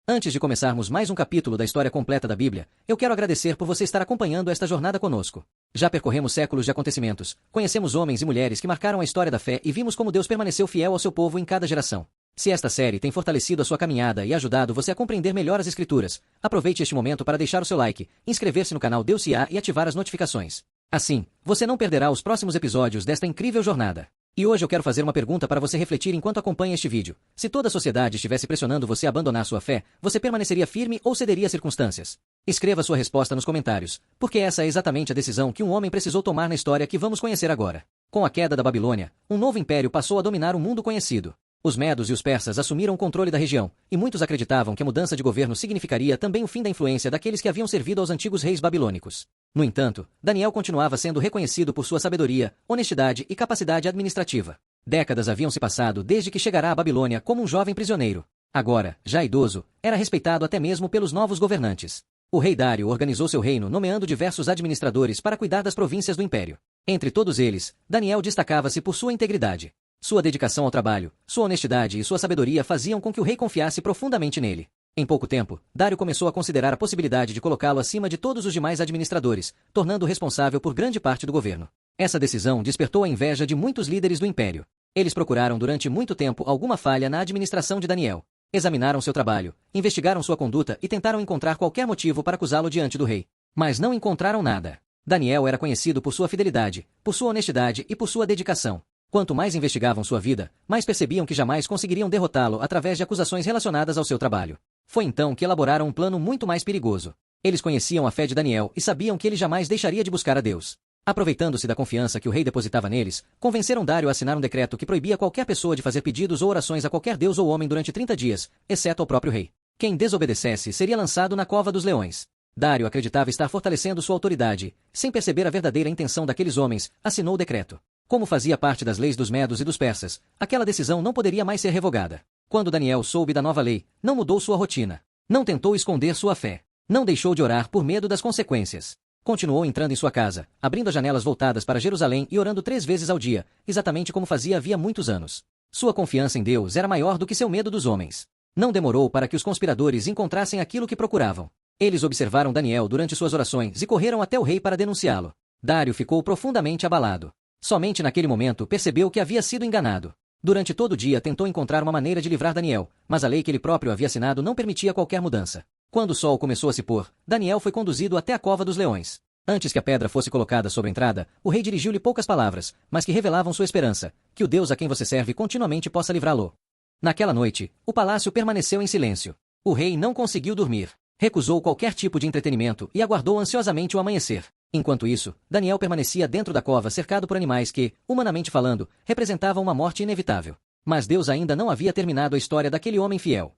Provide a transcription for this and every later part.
Antes de começarmos mais um capítulo da história completa da Bíblia, eu quero agradecer por você estar acompanhando esta jornada conosco. Já percorremos séculos de acontecimentos, conhecemos homens e mulheres que marcaram a história da fé e vimos como Deus permaneceu fiel ao seu povo em cada geração. Se esta série tem fortalecido a sua caminhada e ajudado você a compreender melhor as Escrituras, aproveite este momento para deixar o seu like, inscrever-se no canal Deus Se Há e ativar as notificações. Assim, você não perderá os próximos episódios desta incrível jornada. E hoje eu quero fazer uma pergunta para você refletir enquanto acompanha este vídeo. Se toda a sociedade estivesse pressionando você a abandonar sua fé, você permaneceria firme ou cederia às circunstâncias? Escreva sua resposta nos comentários, porque essa é exatamente a decisão que um homem precisou tomar na história que vamos conhecer agora. Com a queda da Babilônia, um novo império passou a dominar o mundo conhecido. Os medos e os persas assumiram o controle da região, e muitos acreditavam que a mudança de governo significaria também o fim da influência daqueles que haviam servido aos antigos reis babilônicos. No entanto, Daniel continuava sendo reconhecido por sua sabedoria, honestidade e capacidade administrativa. Décadas haviam se passado desde que chegara à Babilônia como um jovem prisioneiro. Agora, já idoso, era respeitado até mesmo pelos novos governantes. O rei Dário organizou seu reino nomeando diversos administradores para cuidar das províncias do império. Entre todos eles, Daniel destacava-se por sua integridade. Sua dedicação ao trabalho, sua honestidade e sua sabedoria faziam com que o rei confiasse profundamente nele. Em pouco tempo, Dário começou a considerar a possibilidade de colocá-lo acima de todos os demais administradores, tornando-o responsável por grande parte do governo. Essa decisão despertou a inveja de muitos líderes do império. Eles procuraram durante muito tempo alguma falha na administração de Daniel. Examinaram seu trabalho, investigaram sua conduta e tentaram encontrar qualquer motivo para acusá-lo diante do rei. Mas não encontraram nada. Daniel era conhecido por sua fidelidade, por sua honestidade e por sua dedicação. Quanto mais investigavam sua vida, mais percebiam que jamais conseguiriam derrotá-lo através de acusações relacionadas ao seu trabalho. Foi então que elaboraram um plano muito mais perigoso. Eles conheciam a fé de Daniel e sabiam que ele jamais deixaria de buscar a Deus. Aproveitando-se da confiança que o rei depositava neles, convenceram Dário a assinar um decreto que proibia qualquer pessoa de fazer pedidos ou orações a qualquer deus ou homem durante 30 dias, exceto ao próprio rei. Quem desobedecesse seria lançado na cova dos leões. Dário acreditava estar fortalecendo sua autoridade. Sem perceber a verdadeira intenção daqueles homens, assinou o decreto. Como fazia parte das leis dos medos e dos persas, aquela decisão não poderia mais ser revogada. Quando Daniel soube da nova lei, não mudou sua rotina. Não tentou esconder sua fé. Não deixou de orar por medo das consequências. Continuou entrando em sua casa, abrindo as janelas voltadas para Jerusalém e orando 3 vezes ao dia, exatamente como fazia havia muitos anos. Sua confiança em Deus era maior do que seu medo dos homens. Não demorou para que os conspiradores encontrassem aquilo que procuravam. Eles observaram Daniel durante suas orações e correram até o rei para denunciá-lo. Dário ficou profundamente abalado. Somente naquele momento percebeu que havia sido enganado. Durante todo o dia tentou encontrar uma maneira de livrar Daniel, mas a lei que ele próprio havia assinado não permitia qualquer mudança. Quando o sol começou a se pôr, Daniel foi conduzido até a cova dos leões. Antes que a pedra fosse colocada sobre a entrada, o rei dirigiu-lhe poucas palavras, mas que revelavam sua esperança, que o Deus a quem você serve continuamente possa livrá-lo. Naquela noite, o palácio permaneceu em silêncio. O rei não conseguiu dormir. Recusou qualquer tipo de entretenimento e aguardou ansiosamente o amanhecer. Enquanto isso, Daniel permanecia dentro da cova cercado por animais que, humanamente falando, representavam uma morte inevitável. Mas Deus ainda não havia terminado a história daquele homem fiel.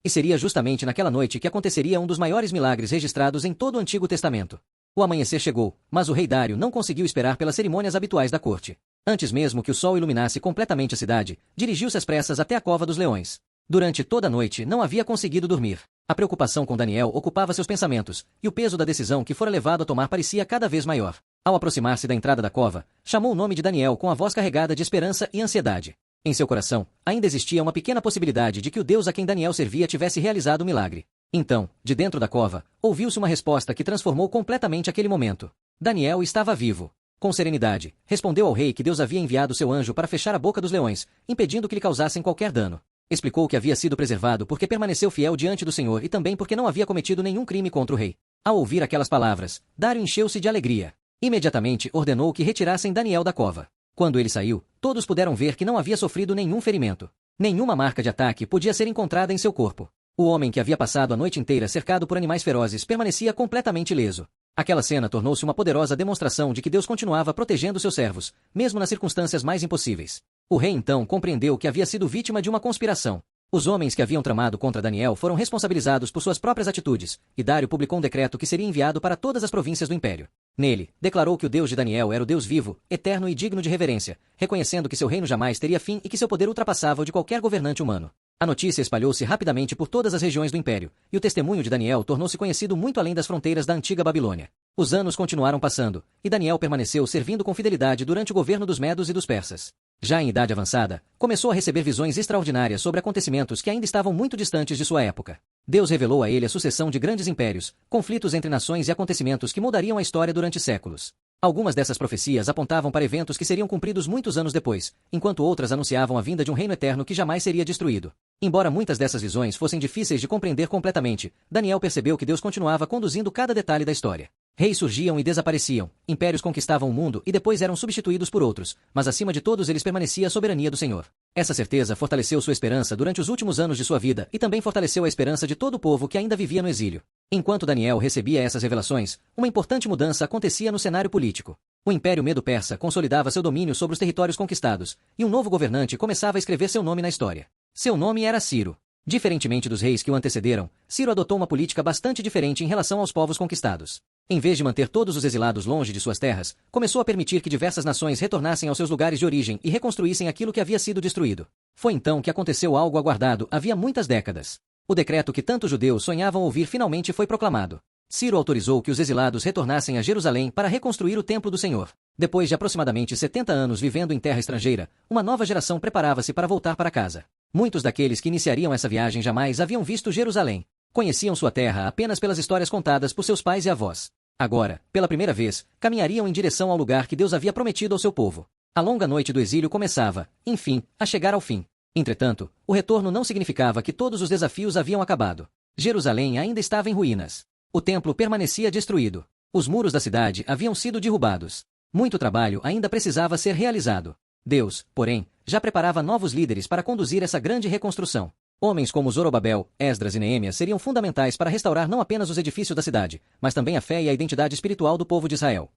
E seria justamente naquela noite que aconteceria um dos maiores milagres registrados em todo o Antigo Testamento. O amanhecer chegou, mas o rei Dário não conseguiu esperar pelas cerimônias habituais da corte. Antes mesmo que o sol iluminasse completamente a cidade, dirigiu-se às pressas até a cova dos leões. Durante toda a noite não havia conseguido dormir. A preocupação com Daniel ocupava seus pensamentos, e o peso da decisão que fora levado a tomar parecia cada vez maior. Ao aproximar-se da entrada da cova, chamou o nome de Daniel com a voz carregada de esperança e ansiedade. Em seu coração, ainda existia uma pequena possibilidade de que o Deus a quem Daniel servia tivesse realizado o milagre. Então, de dentro da cova, ouviu-se uma resposta que transformou completamente aquele momento. Daniel estava vivo. Com serenidade, respondeu ao rei que Deus havia enviado seu anjo para fechar a boca dos leões, impedindo que lhe causassem qualquer dano. Explicou que havia sido preservado porque permaneceu fiel diante do Senhor e também porque não havia cometido nenhum crime contra o rei. Ao ouvir aquelas palavras, Dário encheu-se de alegria. Imediatamente ordenou que retirassem Daniel da cova. Quando ele saiu, todos puderam ver que não havia sofrido nenhum ferimento. Nenhuma marca de ataque podia ser encontrada em seu corpo. O homem que havia passado a noite inteira cercado por animais ferozes permanecia completamente ileso. Aquela cena tornou-se uma poderosa demonstração de que Deus continuava protegendo seus servos, mesmo nas circunstâncias mais impossíveis. O rei então compreendeu que havia sido vítima de uma conspiração. Os homens que haviam tramado contra Daniel foram responsabilizados por suas próprias atitudes, e Dário publicou um decreto que seria enviado para todas as províncias do império. Nele, declarou que o Deus de Daniel era o Deus vivo, eterno e digno de reverência, reconhecendo que seu reino jamais teria fim e que seu poder ultrapassava o de qualquer governante humano. A notícia espalhou-se rapidamente por todas as regiões do império, e o testemunho de Daniel tornou-se conhecido muito além das fronteiras da antiga Babilônia. Os anos continuaram passando, e Daniel permaneceu servindo com fidelidade durante o governo dos medos e dos persas. Já em idade avançada, começou a receber visões extraordinárias sobre acontecimentos que ainda estavam muito distantes de sua época. Deus revelou a ele a sucessão de grandes impérios, conflitos entre nações e acontecimentos que mudariam a história durante séculos. Algumas dessas profecias apontavam para eventos que seriam cumpridos muitos anos depois, enquanto outras anunciavam a vinda de um reino eterno que jamais seria destruído. Embora muitas dessas visões fossem difíceis de compreender completamente, Daniel percebeu que Deus continuava conduzindo cada detalhe da história. Reis surgiam e desapareciam, impérios conquistavam o mundo e depois eram substituídos por outros, mas acima de todos eles permanecia a soberania do Senhor. Essa certeza fortaleceu sua esperança durante os últimos anos de sua vida e também fortaleceu a esperança de todo o povo que ainda vivia no exílio. Enquanto Daniel recebia essas revelações, uma importante mudança acontecia no cenário político. O Império Medo-Persa consolidava seu domínio sobre os territórios conquistados, e um novo governante começava a escrever seu nome na história. Seu nome era Ciro. Diferentemente dos reis que o antecederam, Ciro adotou uma política bastante diferente em relação aos povos conquistados. Em vez de manter todos os exilados longe de suas terras, começou a permitir que diversas nações retornassem aos seus lugares de origem e reconstruíssem aquilo que havia sido destruído. Foi então que aconteceu algo aguardado havia muitas décadas. O decreto que tantos judeus sonhavam ouvir finalmente foi proclamado. Ciro autorizou que os exilados retornassem a Jerusalém para reconstruir o templo do Senhor. Depois de aproximadamente 70 anos vivendo em terra estrangeira, uma nova geração preparava-se para voltar para casa. Muitos daqueles que iniciariam essa viagem jamais haviam visto Jerusalém. Conheciam sua terra apenas pelas histórias contadas por seus pais e avós. Agora, pela primeira vez, caminhariam em direção ao lugar que Deus havia prometido ao seu povo. A longa noite do exílio começava, enfim, a chegar ao fim. Entretanto, o retorno não significava que todos os desafios haviam acabado. Jerusalém ainda estava em ruínas. O templo permanecia destruído. Os muros da cidade haviam sido derrubados. Muito trabalho ainda precisava ser realizado. Deus, porém, já preparava novos líderes para conduzir essa grande reconstrução. Homens como Zorobabel, Esdras e Neemias seriam fundamentais para restaurar não apenas os edifícios da cidade, mas também a fé e a identidade espiritual do povo de Israel.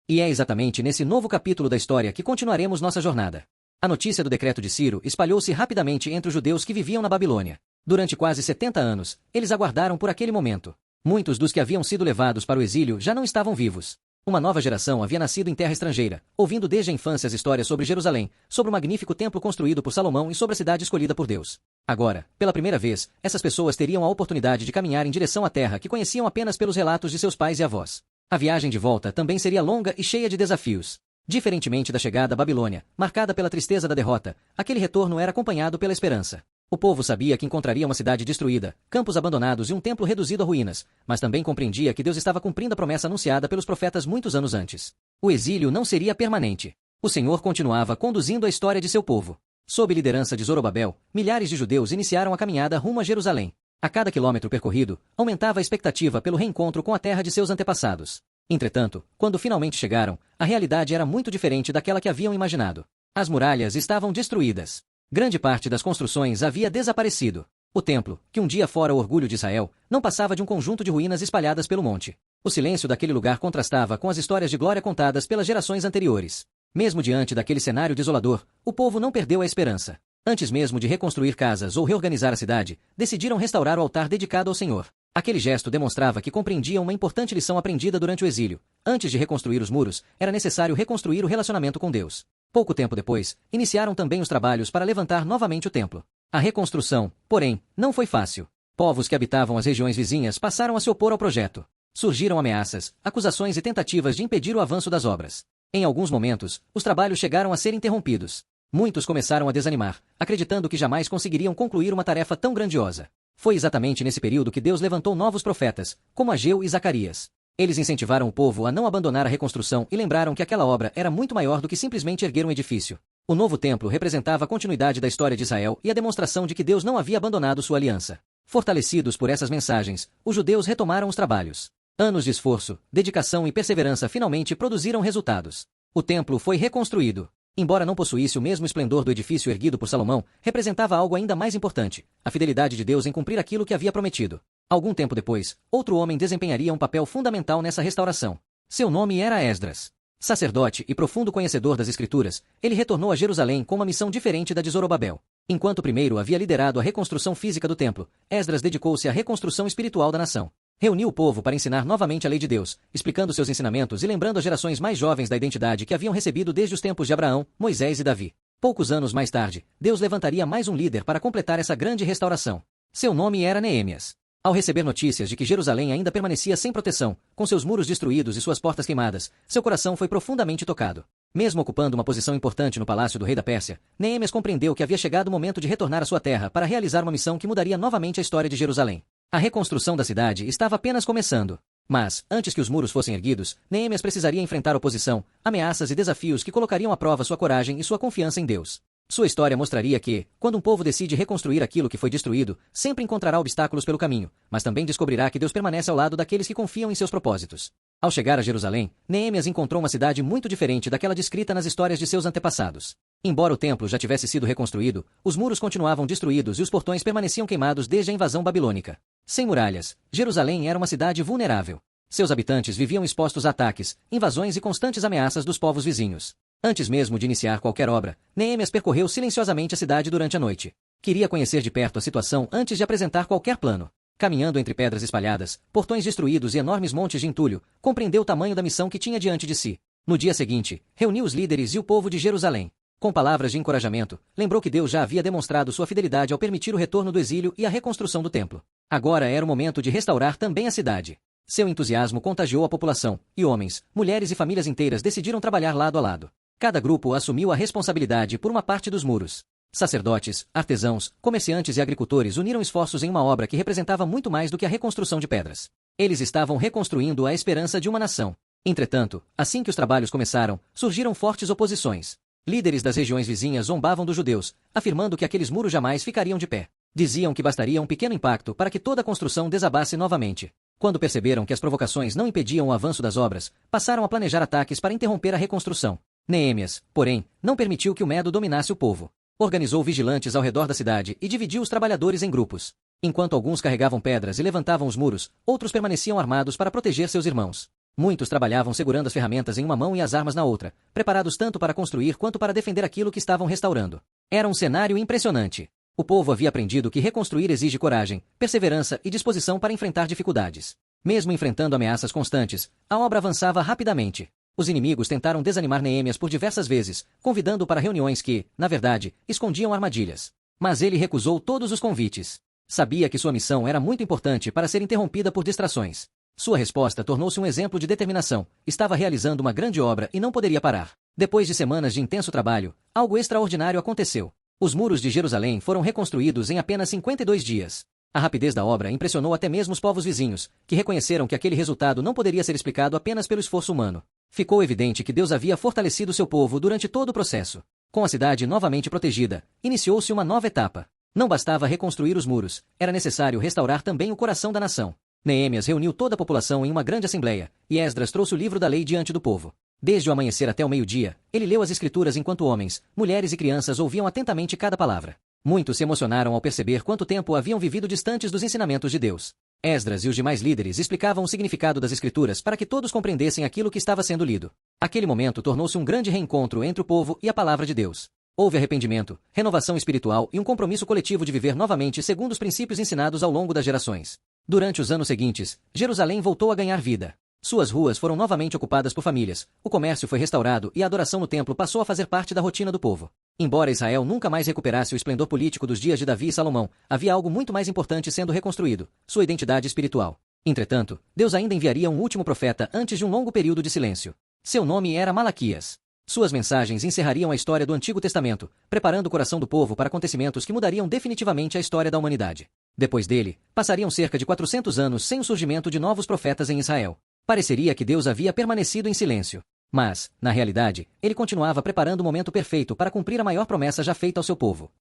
E é exatamente nesse novo capítulo da história que continuaremos nossa jornada. A notícia do decreto de Ciro espalhou-se rapidamente entre os judeus que viviam na Babilônia. Durante quase 70 anos, eles aguardaram por aquele momento. Muitos dos que haviam sido levados para o exílio já não estavam vivos. Uma nova geração havia nascido em terra estrangeira, ouvindo desde a infância as histórias sobre Jerusalém, sobre o magnífico templo construído por Salomão e sobre a cidade escolhida por Deus. Agora, pela primeira vez, essas pessoas teriam a oportunidade de caminhar em direção à terra que conheciam apenas pelos relatos de seus pais e avós. A viagem de volta também seria longa e cheia de desafios. Diferentemente da chegada à Babilônia, marcada pela tristeza da derrota, aquele retorno era acompanhado pela esperança. O povo sabia que encontraria uma cidade destruída, campos abandonados e um templo reduzido a ruínas, mas também compreendia que Deus estava cumprindo a promessa anunciada pelos profetas muitos anos antes. O exílio não seria permanente. O Senhor continuava conduzindo a história de seu povo. Sob liderança de Zorobabel, milhares de judeus iniciaram a caminhada rumo a Jerusalém. A cada quilômetro percorrido, aumentava a expectativa pelo reencontro com a terra de seus antepassados. Entretanto, quando finalmente chegaram, a realidade era muito diferente daquela que haviam imaginado. As muralhas estavam destruídas. Grande parte das construções havia desaparecido. O templo, que um dia fora o orgulho de Israel, não passava de um conjunto de ruínas espalhadas pelo monte. O silêncio daquele lugar contrastava com as histórias de glória contadas pelas gerações anteriores. Mesmo diante daquele cenário desolador, o povo não perdeu a esperança. Antes mesmo de reconstruir casas ou reorganizar a cidade, decidiram restaurar o altar dedicado ao Senhor. Aquele gesto demonstrava que compreendiam uma importante lição aprendida durante o exílio. Antes de reconstruir os muros, era necessário reconstruir o relacionamento com Deus. Pouco tempo depois, iniciaram também os trabalhos para levantar novamente o templo. A reconstrução, porém, não foi fácil. Povos que habitavam as regiões vizinhas passaram a se opor ao projeto. Surgiram ameaças, acusações e tentativas de impedir o avanço das obras. Em alguns momentos, os trabalhos chegaram a ser interrompidos. Muitos começaram a desanimar, acreditando que jamais conseguiriam concluir uma tarefa tão grandiosa. Foi exatamente nesse período que Deus levantou novos profetas, como Ageu e Zacarias. Eles incentivaram o povo a não abandonar a reconstrução e lembraram que aquela obra era muito maior do que simplesmente erguer um edifício. O novo templo representava a continuidade da história de Israel e a demonstração de que Deus não havia abandonado sua aliança. Fortalecidos por essas mensagens, os judeus retomaram os trabalhos. Anos de esforço, dedicação e perseverança finalmente produziram resultados. O templo foi reconstruído. Embora não possuísse o mesmo esplendor do edifício erguido por Salomão, representava algo ainda mais importante, a fidelidade de Deus em cumprir aquilo que havia prometido. Algum tempo depois, outro homem desempenharia um papel fundamental nessa restauração. Seu nome era Esdras. Sacerdote e profundo conhecedor das Escrituras, ele retornou a Jerusalém com uma missão diferente da de Zorobabel. Enquanto o primeiro havia liderado a reconstrução física do templo, Esdras dedicou-se à reconstrução espiritual da nação. Reuniu o povo para ensinar novamente a lei de Deus, explicando seus ensinamentos e lembrando as gerações mais jovens da identidade que haviam recebido desde os tempos de Abraão, Moisés e Davi. Poucos anos mais tarde, Deus levantaria mais um líder para completar essa grande restauração. Seu nome era Neemias. Ao receber notícias de que Jerusalém ainda permanecia sem proteção, com seus muros destruídos e suas portas queimadas, seu coração foi profundamente tocado. Mesmo ocupando uma posição importante no palácio do rei da Pérsia, Neemias compreendeu que havia chegado o momento de retornar à sua terra para realizar uma missão que mudaria novamente a história de Jerusalém. A reconstrução da cidade estava apenas começando. Mas, antes que os muros fossem erguidos, Neemias precisaria enfrentar oposição, ameaças e desafios que colocariam à prova sua coragem e sua confiança em Deus. Sua história mostraria que, quando um povo decide reconstruir aquilo que foi destruído, sempre encontrará obstáculos pelo caminho, mas também descobrirá que Deus permanece ao lado daqueles que confiam em seus propósitos. Ao chegar a Jerusalém, Neemias encontrou uma cidade muito diferente daquela descrita nas histórias de seus antepassados. Embora o templo já tivesse sido reconstruído, os muros continuavam destruídos e os portões permaneciam queimados desde a invasão babilônica. Sem muralhas, Jerusalém era uma cidade vulnerável. Seus habitantes viviam expostos a ataques, invasões e constantes ameaças dos povos vizinhos. Antes mesmo de iniciar qualquer obra, Neemias percorreu silenciosamente a cidade durante a noite. Queria conhecer de perto a situação antes de apresentar qualquer plano. Caminhando entre pedras espalhadas, portões destruídos e enormes montes de entulho, compreendeu o tamanho da missão que tinha diante de si. No dia seguinte, reuniu os líderes e o povo de Jerusalém. Com palavras de encorajamento, lembrou que Deus já havia demonstrado sua fidelidade ao permitir o retorno do exílio e a reconstrução do templo. Agora era o momento de restaurar também a cidade. Seu entusiasmo contagiou a população, e homens, mulheres e famílias inteiras decidiram trabalhar lado a lado. Cada grupo assumiu a responsabilidade por uma parte dos muros. Sacerdotes, artesãos, comerciantes e agricultores uniram esforços em uma obra que representava muito mais do que a reconstrução de pedras. Eles estavam reconstruindo a esperança de uma nação. Entretanto, assim que os trabalhos começaram, surgiram fortes oposições. Líderes das regiões vizinhas zombavam dos judeus, afirmando que aqueles muros jamais ficariam de pé. Diziam que bastaria um pequeno impacto para que toda a construção desabasse novamente. Quando perceberam que as provocações não impediam o avanço das obras, passaram a planejar ataques para interromper a reconstrução. Neemias, porém, não permitiu que o medo dominasse o povo. Organizou vigilantes ao redor da cidade e dividiu os trabalhadores em grupos. Enquanto alguns carregavam pedras e levantavam os muros, outros permaneciam armados para proteger seus irmãos. Muitos trabalhavam segurando as ferramentas em uma mão e as armas na outra, preparados tanto para construir quanto para defender aquilo que estavam restaurando. Era um cenário impressionante. O povo havia aprendido que reconstruir exige coragem, perseverança e disposição para enfrentar dificuldades. Mesmo enfrentando ameaças constantes, a obra avançava rapidamente. Os inimigos tentaram desanimar Neemias por diversas vezes, convidando-o para reuniões que, na verdade, escondiam armadilhas. Mas ele recusou todos os convites. Sabia que sua missão era muito importante para ser interrompida por distrações. Sua resposta tornou-se um exemplo de determinação. Estava realizando uma grande obra e não poderia parar. Depois de semanas de intenso trabalho, algo extraordinário aconteceu. Os muros de Jerusalém foram reconstruídos em apenas 52 dias. A rapidez da obra impressionou até mesmo os povos vizinhos, que reconheceram que aquele resultado não poderia ser explicado apenas pelo esforço humano. Ficou evidente que Deus havia fortalecido seu povo durante todo o processo. Com a cidade novamente protegida, iniciou-se uma nova etapa. Não bastava reconstruir os muros, era necessário restaurar também o coração da nação. Neemias reuniu toda a população em uma grande assembleia, e Esdras trouxe o livro da lei diante do povo. Desde o amanhecer até o meio-dia, ele leu as escrituras enquanto homens, mulheres e crianças ouviam atentamente cada palavra. Muitos se emocionaram ao perceber quanto tempo haviam vivido distantes dos ensinamentos de Deus. Esdras e os demais líderes explicavam o significado das escrituras para que todos compreendessem aquilo que estava sendo lido. Aquele momento tornou-se um grande reencontro entre o povo e a palavra de Deus. Houve arrependimento, renovação espiritual e um compromisso coletivo de viver novamente segundo os princípios ensinados ao longo das gerações. Durante os anos seguintes, Jerusalém voltou a ganhar vida. Suas ruas foram novamente ocupadas por famílias, o comércio foi restaurado e a adoração no templo passou a fazer parte da rotina do povo. Embora Israel nunca mais recuperasse o esplendor político dos dias de Davi e Salomão, havia algo muito mais importante sendo reconstruído: sua identidade espiritual. Entretanto, Deus ainda enviaria um último profeta antes de um longo período de silêncio. Seu nome era Malaquias. Suas mensagens encerrariam a história do Antigo Testamento, preparando o coração do povo para acontecimentos que mudariam definitivamente a história da humanidade. Depois dele, passariam cerca de 400 anos sem o surgimento de novos profetas em Israel. Pareceria que Deus havia permanecido em silêncio. Mas, na realidade, ele continuava preparando o momento perfeito para cumprir a maior promessa já feita ao seu povo.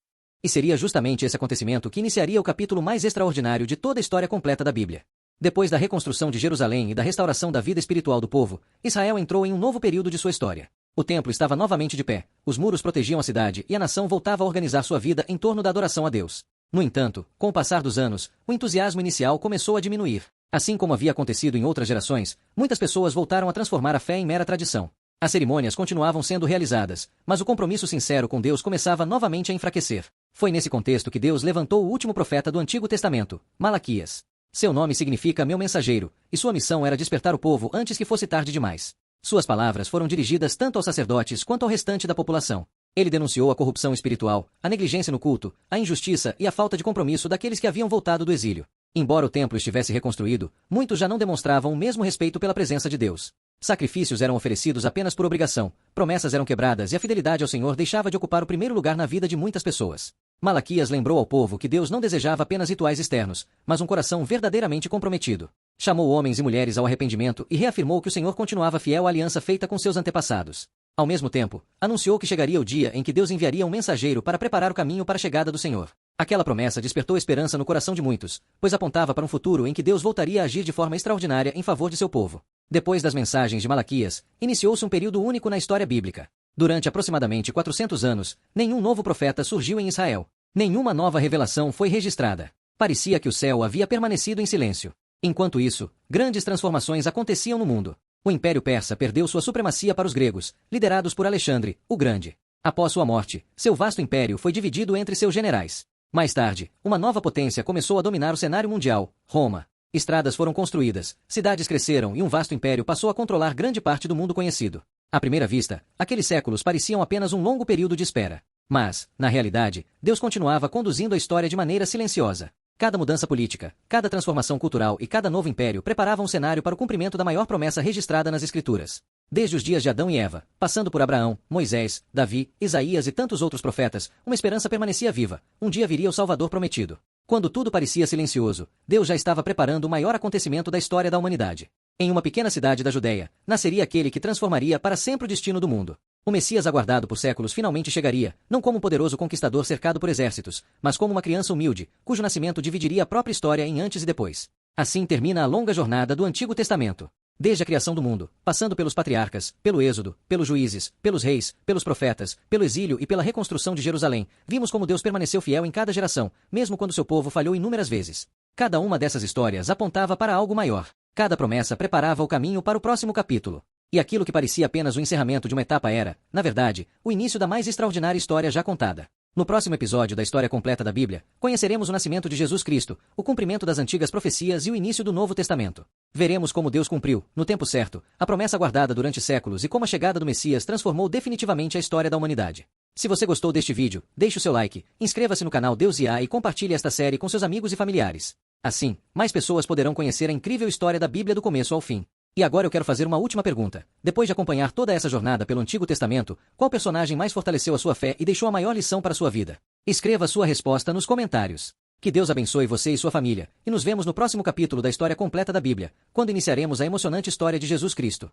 E seria justamente esse acontecimento que iniciaria o capítulo mais extraordinário de toda a história completa da Bíblia. Depois da reconstrução de Jerusalém e da restauração da vida espiritual do povo, Israel entrou em um novo período de sua história. O templo estava novamente de pé, os muros protegiam a cidade e a nação voltava a organizar sua vida em torno da adoração a Deus. No entanto, com o passar dos anos, o entusiasmo inicial começou a diminuir. Assim como havia acontecido em outras gerações, muitas pessoas voltaram a transformar a fé em mera tradição. As cerimônias continuavam sendo realizadas, mas o compromisso sincero com Deus começava novamente a enfraquecer. Foi nesse contexto que Deus levantou o último profeta do Antigo Testamento, Malaquias. Seu nome significa meu mensageiro, e sua missão era despertar o povo antes que fosse tarde demais. Suas palavras foram dirigidas tanto aos sacerdotes quanto ao restante da população. Ele denunciou a corrupção espiritual, a negligência no culto, a injustiça e a falta de compromisso daqueles que haviam voltado do exílio. Embora o templo estivesse reconstruído, muitos já não demonstravam o mesmo respeito pela presença de Deus. Sacrifícios eram oferecidos apenas por obrigação, promessas eram quebradas e a fidelidade ao Senhor deixava de ocupar o primeiro lugar na vida de muitas pessoas. Malaquias lembrou ao povo que Deus não desejava apenas rituais externos, mas um coração verdadeiramente comprometido. Chamou homens e mulheres ao arrependimento e reafirmou que o Senhor continuava fiel à aliança feita com seus antepassados. Ao mesmo tempo, anunciou que chegaria o dia em que Deus enviaria um mensageiro para preparar o caminho para a chegada do Senhor. Aquela promessa despertou esperança no coração de muitos, pois apontava para um futuro em que Deus voltaria a agir de forma extraordinária em favor de seu povo. Depois das mensagens de Malaquias, iniciou-se um período único na história bíblica. Durante aproximadamente 400 anos, nenhum novo profeta surgiu em Israel. Nenhuma nova revelação foi registrada. Parecia que o céu havia permanecido em silêncio. Enquanto isso, grandes transformações aconteciam no mundo. O Império Persa perdeu sua supremacia para os gregos, liderados por Alexandre, o Grande. Após sua morte, seu vasto império foi dividido entre seus generais. Mais tarde, uma nova potência começou a dominar o cenário mundial, Roma. Estradas foram construídas, cidades cresceram e um vasto império passou a controlar grande parte do mundo conhecido. À primeira vista, aqueles séculos pareciam apenas um longo período de espera. Mas, na realidade, Deus continuava conduzindo a história de maneira silenciosa. Cada mudança política, cada transformação cultural e cada novo império preparavam um cenário para o cumprimento da maior promessa registrada nas Escrituras. Desde os dias de Adão e Eva, passando por Abraão, Moisés, Davi, Isaías e tantos outros profetas, uma esperança permanecia viva. Um dia viria o Salvador prometido. Quando tudo parecia silencioso, Deus já estava preparando o maior acontecimento da história da humanidade. Em uma pequena cidade da Judéia, nasceria aquele que transformaria para sempre o destino do mundo. O Messias aguardado por séculos finalmente chegaria, não como um poderoso conquistador cercado por exércitos, mas como uma criança humilde, cujo nascimento dividiria a própria história em antes e depois. Assim termina a longa jornada do Antigo Testamento. Desde a criação do mundo, passando pelos patriarcas, pelo Êxodo, pelos juízes, pelos reis, pelos profetas, pelo exílio e pela reconstrução de Jerusalém, vimos como Deus permaneceu fiel em cada geração, mesmo quando seu povo falhou inúmeras vezes. Cada uma dessas histórias apontava para algo maior. Cada promessa preparava o caminho para o próximo capítulo. E aquilo que parecia apenas o encerramento de uma etapa era, na verdade, o início da mais extraordinária história já contada. No próximo episódio da História Completa da Bíblia, conheceremos o nascimento de Jesus Cristo, o cumprimento das antigas profecias e o início do Novo Testamento. Veremos como Deus cumpriu, no tempo certo, a promessa guardada durante séculos e como a chegada do Messias transformou definitivamente a história da humanidade. Se você gostou deste vídeo, deixe o seu like, inscreva-se no canal Deus IA e compartilhe esta série com seus amigos e familiares. Assim, mais pessoas poderão conhecer a incrível história da Bíblia do começo ao fim. E agora eu quero fazer uma última pergunta. Depois de acompanhar toda essa jornada pelo Antigo Testamento, qual personagem mais fortaleceu a sua fé e deixou a maior lição para a sua vida? Escreva sua resposta nos comentários. Que Deus abençoe você e sua família, e nos vemos no próximo capítulo da História Completa da Bíblia, quando iniciaremos a emocionante história de Jesus Cristo.